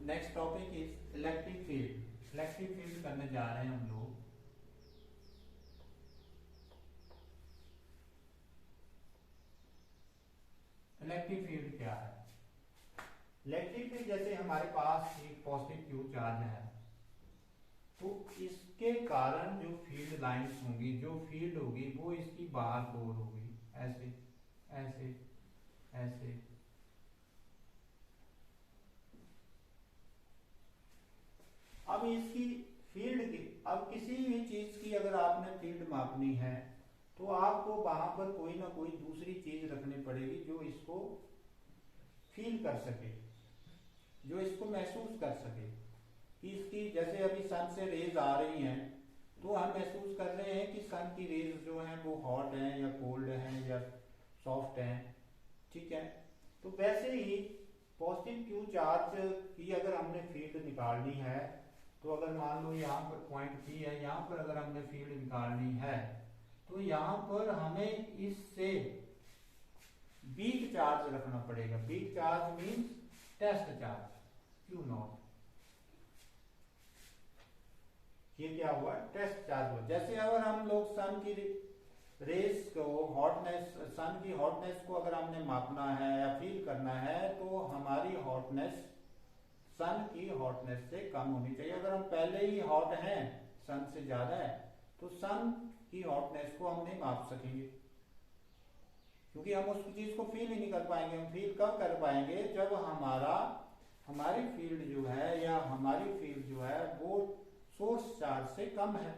Next topic is electric field. Electric field करने जा रहे हैं हम लोग। इलेक्ट्रिक फील्ड क्या है? इलेक्ट्रिक फील्ड जैसे हमारे पास एक पॉजिटिव क्यू चार्ज है, तो इसके कारण जो फील्ड लाइंस होंगी, जो फील्ड होगी वो इसकी बाहर की ओर होगी, ऐसे ऐसे ऐसे। अब इसकी फील्ड की, अब किसी भी चीज की अगर आपने फील्ड मापनी है तो आपको वहां पर कोई ना कोई दूसरी चीज रखनी पड़ेगी जो इसको फील कर सके, जो इसको महसूस कर सके कि इसकी, जैसे अभी सन से रेज आ रही हैं तो हम महसूस कर रहे हैं कि सन की रेज जो है वो हॉट है या कोल्ड है या सॉफ्ट है, ठीक है। तो वैसे ही पॉजिटिव क्यू चार्ज की अगर हमने फील्ड निकालनी है, तो अगर मान लो यहाँ पर पॉइंट पी है, यहाँ पर अगर हमने फील्ड निकालनी है तो यहाँ पर हमें इससे वीक चार्ज रखना पड़ेगा। Weak charge means test charge q naught. ये क्या हुआ? टेस्ट चार्ज हुआ। जैसे अगर हम लोग सन की रेस को, हॉटनेस, सन की हॉटनेस को अगर हमने मापना है या फील करना है तो हमारी हॉटनेस सन की हॉटनेस से कम होनी चाहिए। अगर हम पहले ही हॉट हैं, सन से ज्यादा है, तो सन की हॉटनेस को हम नहीं माप सकेंगे, क्योंकि हम उस चीज को फील ही नहीं कर पाएंगे। हम फील कब कर पाएंगे? जब हमारी फील्ड जो है या हमारी फील्ड जो है वो सोर्स चार्ज से कम है।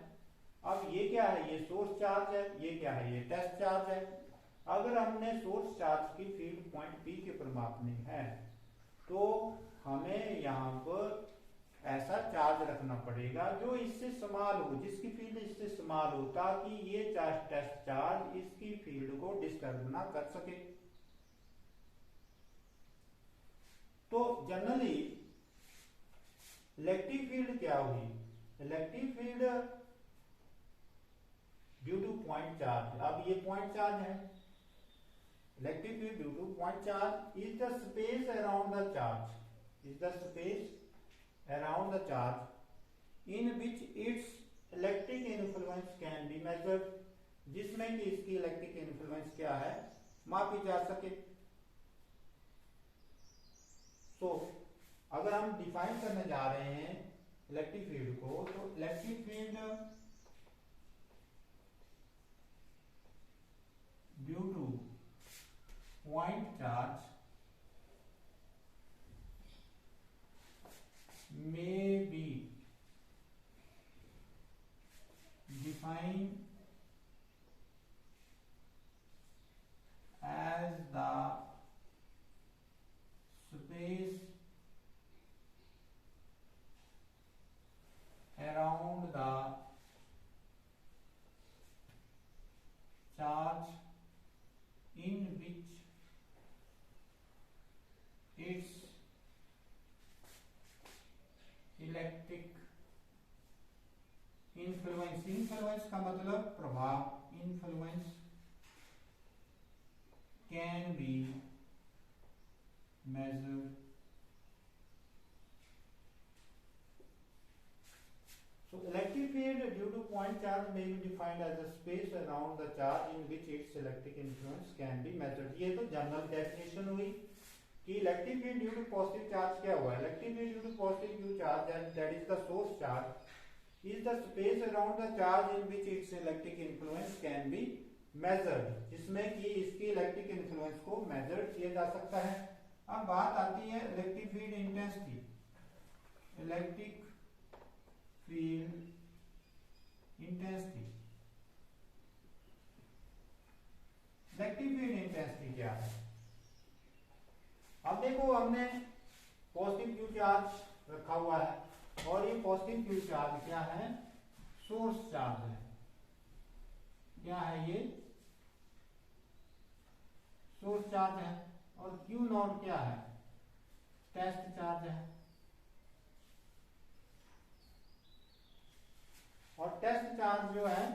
अब ये क्या है? ये सोर्स चार्ज है। ये क्या है? ये टेस्ट चार्ज है। अगर हमने सोर्स चार्ज की फील्ड पॉइंट पी के ऊपर मापनी है तो हमें यहाँ पर ऐसा चार्ज रखना पड़ेगा जो इससे स्मॉल हो, जिसकी फील्ड इससे स्मॉल हो, ताकि ये टेस्ट चार्ज इसकी फील्ड को डिस्टर्ब ना कर सके। तो जनरली इलेक्ट्रिक फील्ड क्या हुई? Electric field due two point charge. अब ये पॉइंट चार्ज है। Electric field due two point charge is the space around the charge, is the space around the charge in which its electric influence can be measured, जिसमें कि इसकी electric influence क्या है, मापी जा सके। तो अगर हम डिफाइन करने जा रहे हैं इलेक्ट्रिक फील्ड को, तो electric field due two point charge may be defined as the space around the charge in which its electric influence, influence का मतलब प्रभाव, influence can be measured. So electric field due to point charge may be defined as the space around the charge in which its electric influence can be measured। ये तो general definition हुई कि electric field due to positive charge क्या हुआ? Electric field due to positive q charge and that is the source charge is the space around the charge in which its electric influence can be measured, जिसमें कि इसकी electric influence को major किया जा सकता है। अब बात आती है electric field intensity. Electric field intensity, electric field intensity क्या है? अब देखो, हमने पॉजिटिव क्यू चार्ज रखा हुआ है और ये पॉजिटिव क्यू चार्ज क्या है? सोर्स चार्ज है। क्या है ये? सोर्स चार्ज है। और क्यू नॉट क्या है? टेस्ट चार्ज है। और टेस्ट चार्ज जो है